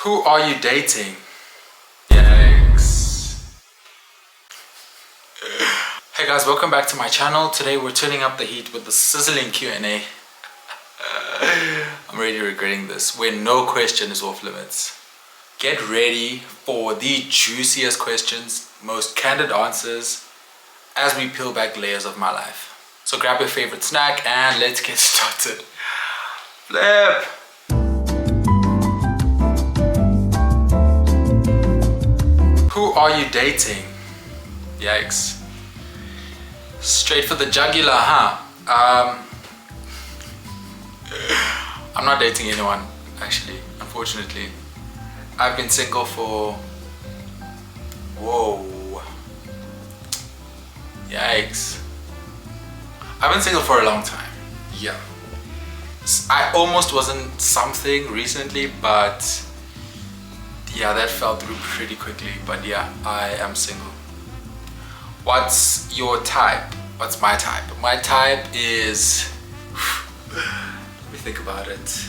Who are you dating? Yikes. Hey guys, welcome back to my channel. Today we're turning up the heat with the sizzling Q&A. I'm really regretting this, where no question is off limits. Get ready for the juiciest questions, most candid answers as we peel back layers of my life. So grab your favorite snack and let's get started. Flip! Who are you dating? Yikes. Straight for the jugular, huh? I'm not dating anyone, actually, unfortunately. I've been single for... Whoa. Yikes. I've been single for a long time. Yeah. I almost wasn't something recently, but yeah, that fell through pretty quickly. But yeah, I am single. What's your type? What's my type? My type is... Let me think about it.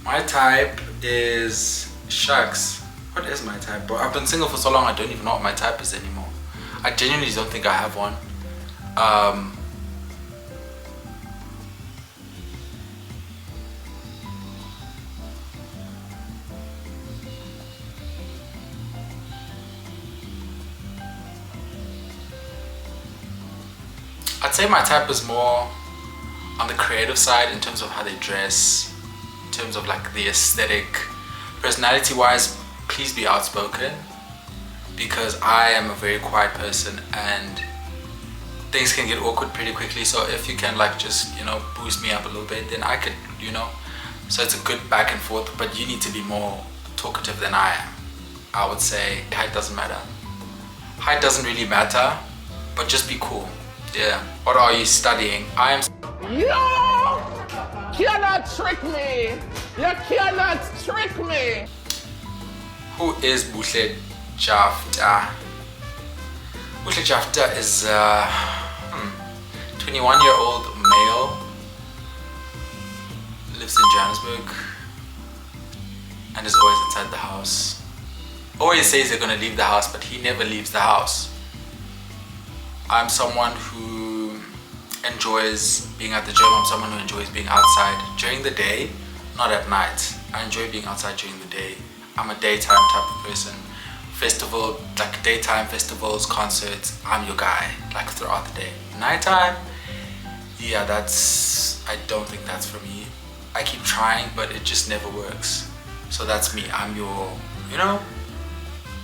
My type is... Shucks. What is my type? Bro, I've been single for so long I don't even know what my type is anymore. I genuinely don't think I have one. I'd say my type is more on the creative side in terms of how they dress, in terms of like the aesthetic. Personality wise, please be outspoken, because I am a very quiet person and things can get awkward pretty quickly. So if you can like just, you know, boost me up a little bit, then I could, you know. So it's a good back and forth, but you need to be more talkative than I am. I would say height doesn't matter. Height doesn't really matter, but just be cool. Yeah. What are you studying? I am... You cannot trick me. You cannot trick me. Who is buhlemjafta? Buhlemjafta is a 21-year-old male, lives in Johannesburg, and is always inside the house. Always says they're gonna leave the house, but he never leaves the house. I'm someone who enjoys being at the gym. I'm someone who enjoys being outside during the day, not at night. I enjoy being outside during the day. I'm a daytime type of person. Festival, like daytime festivals, concerts, I'm your guy, like throughout the day. Nighttime, yeah, I don't think that's for me. I keep trying, but it just never works. So that's me. I'm your, you know,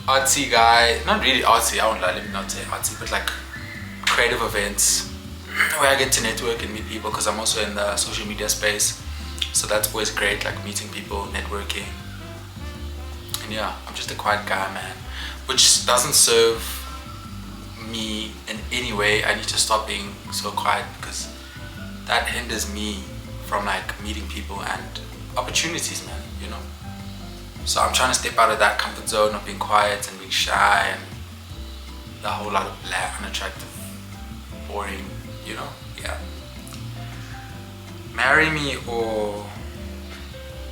artsy guy. Not really artsy, I won't lie, let me not say artsy, but like creative events where I get to network and meet people, because I'm also in the social media space. So that's always great, like meeting people, networking. And yeah, I'm just a quiet guy, man, which doesn't serve me in any way. I need to stop being so quiet, because that hinders me from like meeting people and opportunities, man, you know. So I'm trying to step out of that comfort zone of being quiet and being shy and a whole lot of blah, unattractive, boring, you know. Yeah. Marry me, or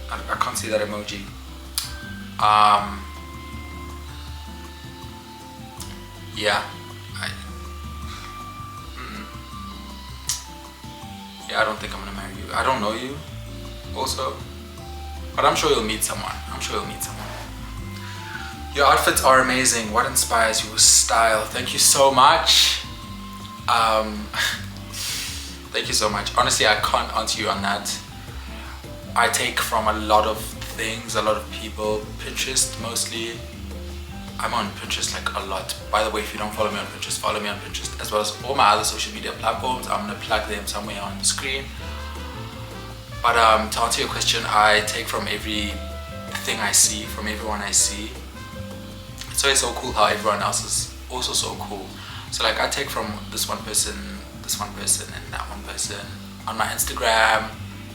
I can't see that emoji. Yeah, I don't think I'm gonna marry you. I don't know you also, but I'm sure you'll meet someone. Your outfits are amazing. What inspires your style? Thank you so much. Thank you so much. Honestly, I can't answer you on that. I take from a lot of things, a lot of people. Pinterest mostly. I'm on Pinterest like a lot. By the way, if you don't follow me on Pinterest, follow me on Pinterest, as well as all my other social media platforms. I'm gonna plug them somewhere on the screen. But to answer your question, I take from everything I see, from everyone I see. It's so cool how everyone else is also so cool. So like I take from this one person, and that one person on my Instagram,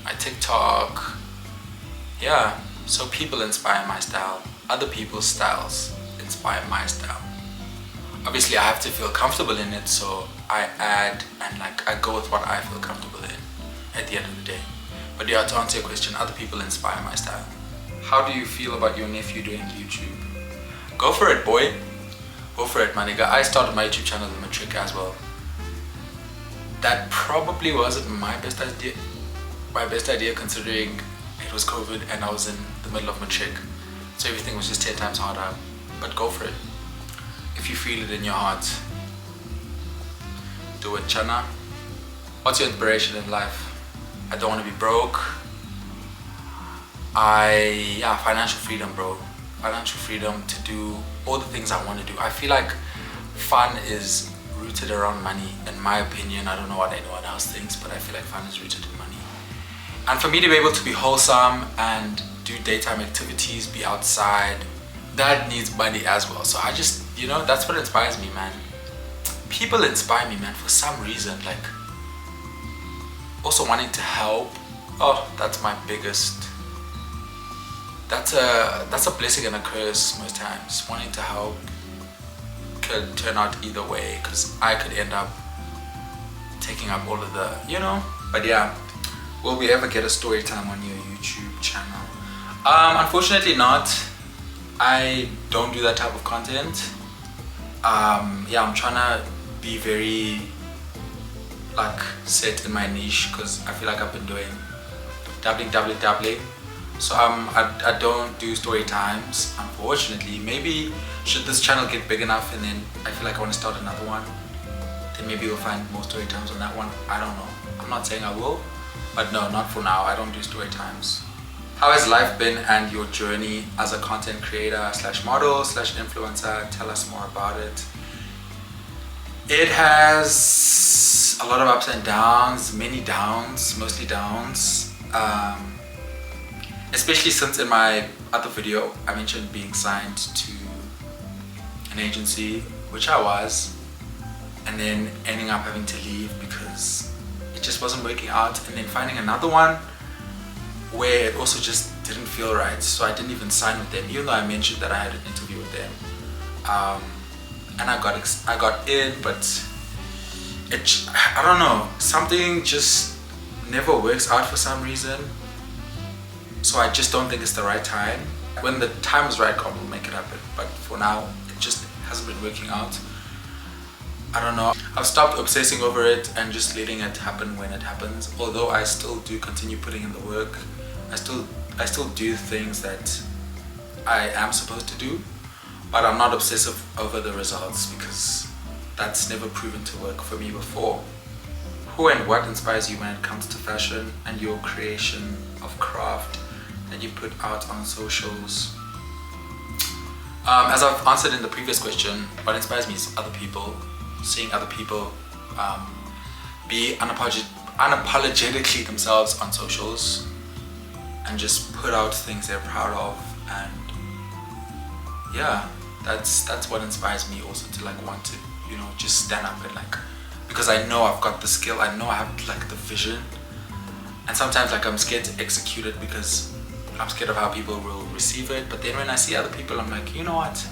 my TikTok. Yeah, so people inspire my style. Other people's styles inspire my style. Obviously I have to feel comfortable in it, so I add and like I go with what I feel comfortable in at the end of the day. But yeah, to answer your question, other people inspire my style. How do you feel about your nephew doing YouTube? Go for it, boy. Go for it, my nigga. I started my YouTube channel in matric as well. That probably wasn't my best idea. My best idea, considering it was COVID and I was in the middle of matric, so everything was just 10 times harder. But go for it. If you feel it in your heart, do it, Chana. What's your inspiration in life? I don't want to be broke. Financial freedom, bro. Financial freedom to do all the things I want to do. I feel like fun is rooted around money, in my opinion. I don't know what anyone else thinks, but I feel like fun is rooted in money. And for me to be able to be wholesome and do daytime activities, be outside, that needs money as well. So I just, that's what inspires me, man. People inspire me, man, for some reason. Like, also wanting to help. Oh, that's my biggest. That's a blessing and a curse most times. Wanting to help could turn out either way, because I could end up taking up all of the, But yeah, will we ever get a story time on your YouTube channel? Unfortunately not. I don't do that type of content. I'm trying to be very set in my niche, because I feel like I've been doing dabbling. So I don't do story times, unfortunately. Maybe should this channel get big enough and then I feel like I want to start another one, then maybe we'll find more story times on that one. I don't know. I'm not saying I will, but no, not for now. I don't do story times. How has life been and your journey as a content creator / model / influencer? Tell us more about it. It has a lot of ups and downs, many downs, mostly downs. Especially since in my other video I mentioned being signed to an agency, which I was, and then ending up having to leave because it just wasn't working out, and then finding another one where it also just didn't feel right. So I didn't even sign with them, even though I mentioned that I had an interview with them, and I got in, but I don't know, something just never works out for some reason. So I just don't think it's the right time. When the time is right, God will make it happen. But for now, it just hasn't been working out. I don't know. I've stopped obsessing over it and just letting it happen when it happens. Although I still do continue putting in the work. I still do things that I am supposed to do. But I'm not obsessive over the results, because that's never proven to work for me before. Who and what inspires you when it comes to fashion and your creation of craft that you put out on socials? As I've answered in the previous question, what inspires me is other people. Seeing other people be unapologetically themselves on socials and just put out things they're proud of, and yeah, that's what inspires me also to want to just stand up and because I know I've got the skill, I know I have the vision, and sometimes I'm scared to execute it because I'm scared of how people will receive it. But then when I see other people, I'm like, you know what,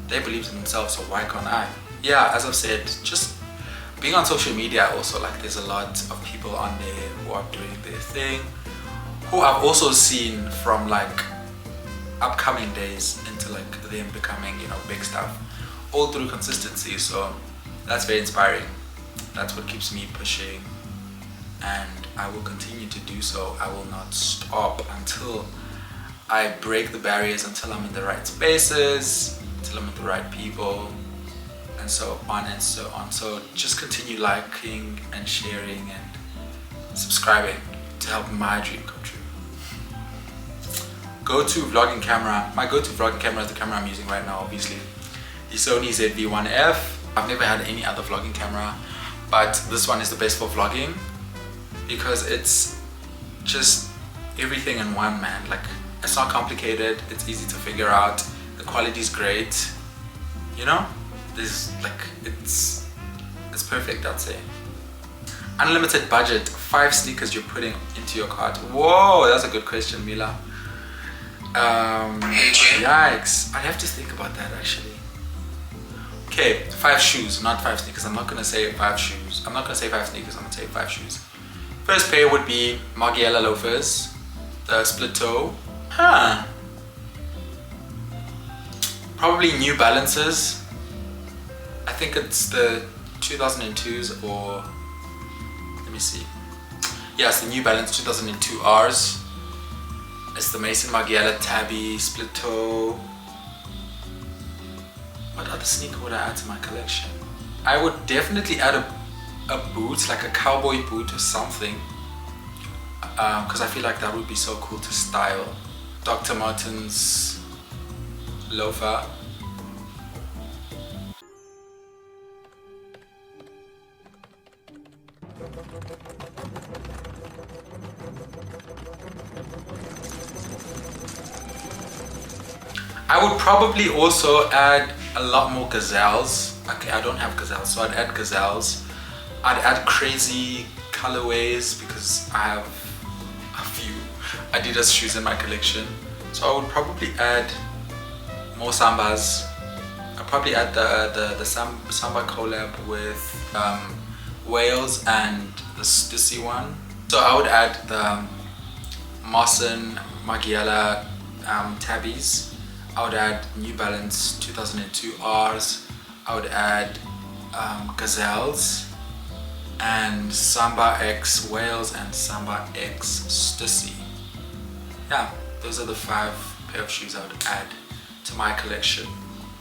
they believe in themselves, so why can't I? Yeah, as I've said, just being on social media also, there's a lot of people on there who are doing their thing, who I've also seen from upcoming days into them becoming big stuff, all through consistency. So that's very inspiring. That's what keeps me pushing, and I will continue to do so. I will not stop until I break the barriers, until I'm in the right spaces, until I'm with the right people, and so on and so on. So just continue liking and sharing and subscribing to help my dream come true. Go-to vlogging camera. My go-to vlogging camera is the camera I'm using right now, obviously. The Sony ZV-1F. I've never had any other vlogging camera, but this one is the best for vlogging because it's just everything in one, man. It's not complicated, it's easy to figure out, the quality is great, there's it's perfect, I'd say. Unlimited budget, 5 sneakers you're putting into your cart. Whoa, that's a good question, Mila. Yikes, I'd have to think about that actually. Okay, 5 shoes, not 5 sneakers. I'm not gonna say 5 shoes. I'm not gonna say 5 sneakers, I'm gonna say 5 shoes. First pair would be Margiela loafers, the split toe. Probably New Balances. I think it's the 2002s, or let me see. Yes, the New Balance 2002 Rs. It's the Mason Margiela Tabby split toe. What other sneaker would I add to my collection? I would definitely add a boot, like a cowboy boot or something, because I feel like that would be so cool to style. Dr. Martens loafer. I would probably also add a lot more gazelles. Okay, I don't have gazelles, so I'd add gazelles. I'd add crazy colorways because I have a few Adidas shoes in my collection. So I would probably add more Sambas. I'd probably add the Samba collab with Wales and the Stussy one. So I would add the Mason Margiela tabbies. I would add New Balance 2002 Rs. I would add gazelles and Samba X Wales and Samba X Stussy. Yeah, those are the 5 pair of shoes I would add to my collection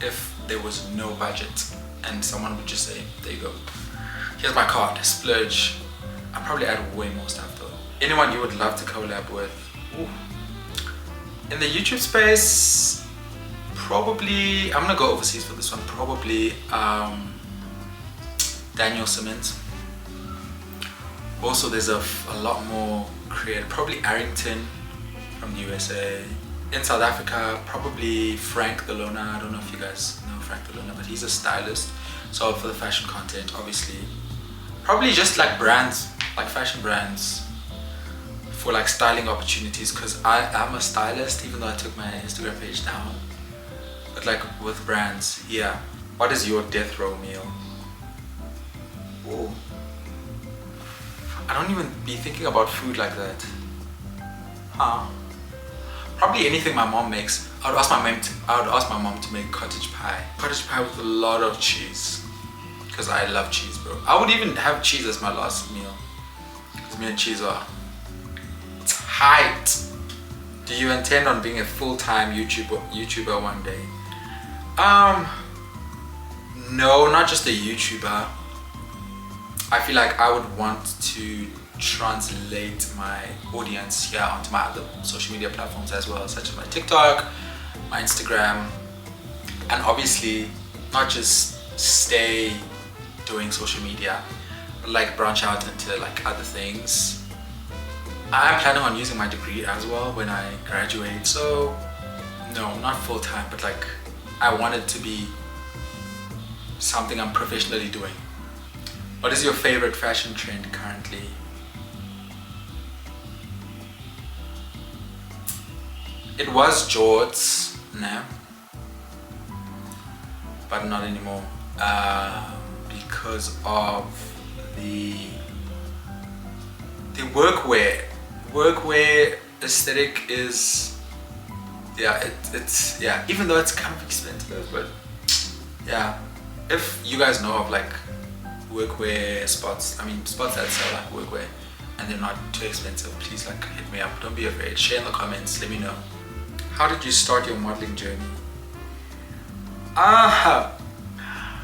if there was no budget and someone would just say, there you go, here's my card, splurge. I'd probably add way more stuff though. Anyone you would love to collab with? Ooh. In the YouTube space, probably, I'm gonna go overseas for this one, probably Daniel Simmons. Also there's a lot more creative, probably Arrington from the USA. In South Africa, probably Frank the Loner. I don't know if you guys know Frank the Loner, but he's a stylist. So for the fashion content, obviously. Probably just like brands, like fashion brands for like styling opportunities, because I'm a stylist even though I took my Instagram page down. But like with brands, yeah. What is your death row meal? Whoa. I don't even be thinking about food like that. Huh? Probably anything my mom makes. I would ask my mom to make cottage pie. Cottage pie with a lot of cheese. Because I love cheese, bro. I would even have cheese as my last meal. Because me and cheese are tight. Do you intend on being a full-time YouTuber one day? No, not just a YouTuber. I feel like I would want to translate my audience here onto my other social media platforms as well, such as my TikTok, my Instagram, and obviously not just stay doing social media, but like branch out into like other things. I'm planning on using my degree as well when I graduate, so no, not full-time, but like I want it to be something I'm professionally doing. What is your favorite fashion trend currently? It was jorts, nah, but not anymore, because of the workwear. Workwear aesthetic is, yeah, it's yeah, even though it's kind of expensive, but yeah, if you guys know of like workwear spots, I mean spots that sell like workwear and they're not too expensive, please like hit me up, don't be afraid, share in the comments, let me know. How did you start your modeling journey?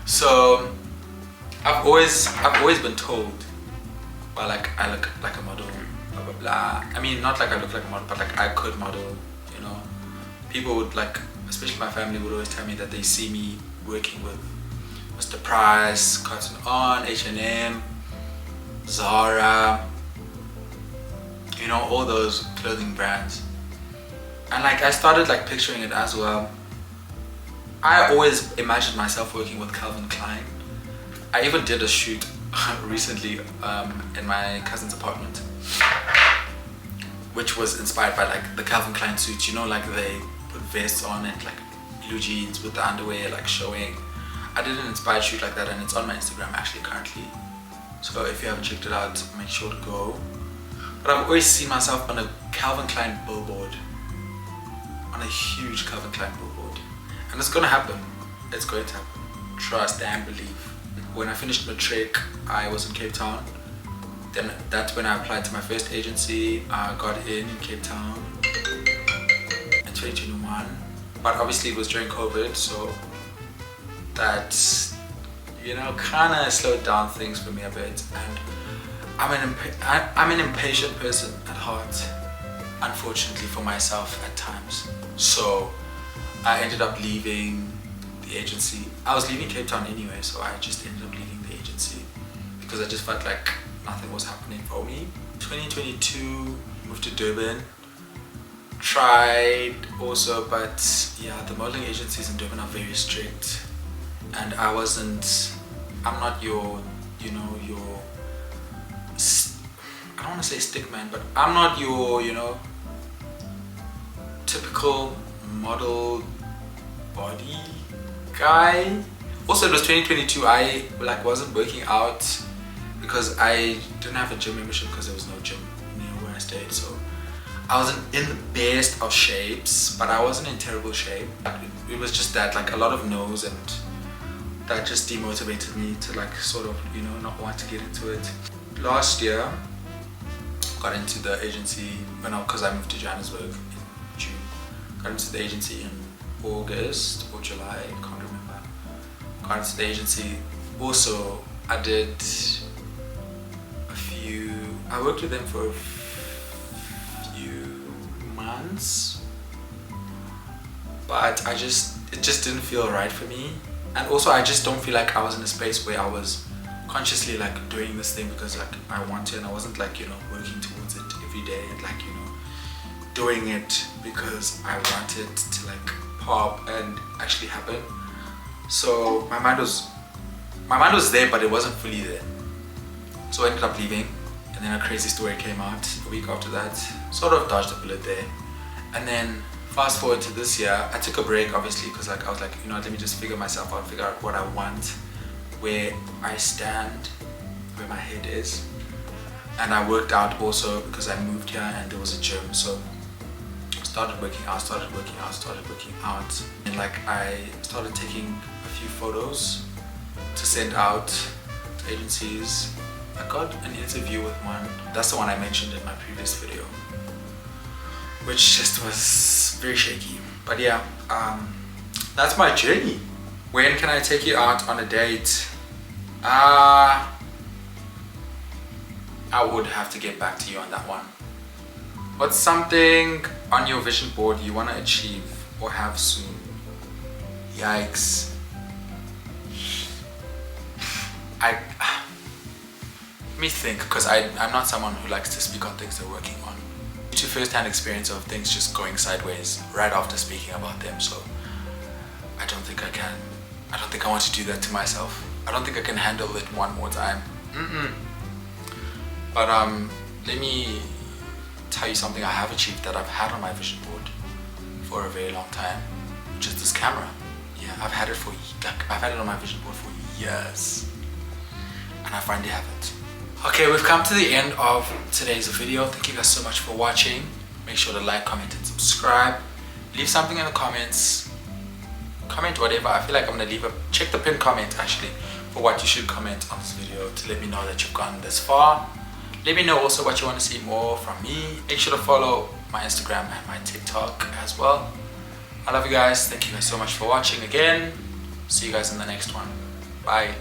So I've always been told, well, like I look like a model, blah blah blah. I mean, not like I look like a model, but like I could model, you know. People would like, especially my family, would always tell me that they see me working with Mr. Price, Cotton On, H&M, Zara, you know, all those clothing brands. And like I started like picturing it as well. I always imagined myself working with Calvin Klein. I even did a shoot recently in my cousin's apartment, which was inspired by like the Calvin Klein suits, you know, like they put vests on it, like blue jeans with the underwear like showing. I did an inspired shoot like that and it's on my Instagram actually currently. So if you haven't checked it out, make sure to go. But I've always seen myself on a Calvin Klein billboard. On a huge Calvin Klein billboard. and it's gonna happen. It's going to happen. Trust and believe. When I finished matric, I was in Cape Town. Then that's when I applied to my first agency. I got in Cape Town in 2021, but obviously it was during COVID, so that, you know, kind of slowed down things for me a bit. And I'm an impatient person at heart, unfortunately for myself at times. So I ended up leaving the agency. I was leaving Cape Town anyway, so I just ended up leaving the agency because I just felt like nothing was happening for me. 2022, moved to Durban. Tried also, but yeah, the modeling agencies in Durban are very strict, and I'm not your, you know, your, I don't want to say stick man, but I'm not your, you know, typical model body guy. Also, it was 2022. I wasn't working out because I didn't have a gym membership because there was no gym near where I stayed. So I wasn't in the best of shapes, but I wasn't in terrible shape. It was just that, like, a lot of no's, and that just demotivated me to, like, sort of, you know, not want to get into it. Last year, got into the agency because I moved to Johannesburg in June. Got into the agency in August or July, I can't remember. Got into the agency. Also, I worked with them for a few months, but it just didn't feel right for me. And also, I just don't feel like I was in a space where I was consciously, like, doing this thing because, like, I want to, and I wasn't, like, you know, working towards it every day and, like, you know, doing it because I wanted to, like, pop and actually happen. So my mind was there, but it wasn't fully there. So I ended up leaving, and then a crazy story came out a week after that. Sort of dodged a bullet there. And then fast forward to this year, I took a break, obviously, because, like, I was like, you know, let me just figure myself out, figure out what I want, where I stand, where my head is. And I worked out also because I moved here and there was a gym. So I started working out, and, like, I started taking a few photos to send out to agencies. I got an interview with one. That's the one I mentioned in my previous video, which just was very shaky. But yeah, that's my journey. When can I take you out on a date? I would have to get back to you on that one. What's something on your vision board you want to achieve or have soon? Yikes. Let me think, because I'm not someone who likes to speak on things they're working on. Due to first-hand experience of things just going sideways right after speaking about them, so I don't think I can. I don't think I want to do that to myself. I don't think I can handle it one more time. But let me tell you something I have achieved that I've had on my vision board for a very long time, which is this camera. Yeah, I've had it on my vision board for years, and I finally have it. Okay, we've come to the end of today's video. Thank you guys so much for watching. Make sure to like, comment, and subscribe. Leave something in the comments. Comment whatever. I feel like I'm gonna check the pinned comment actually for what you should comment on this video to let me know that you've gone this far. Let me know also what you want to see more from me. Make sure to follow my Instagram and my TikTok as well. I love you guys. Thank you guys so much for watching again. See you guys in the next one. Bye.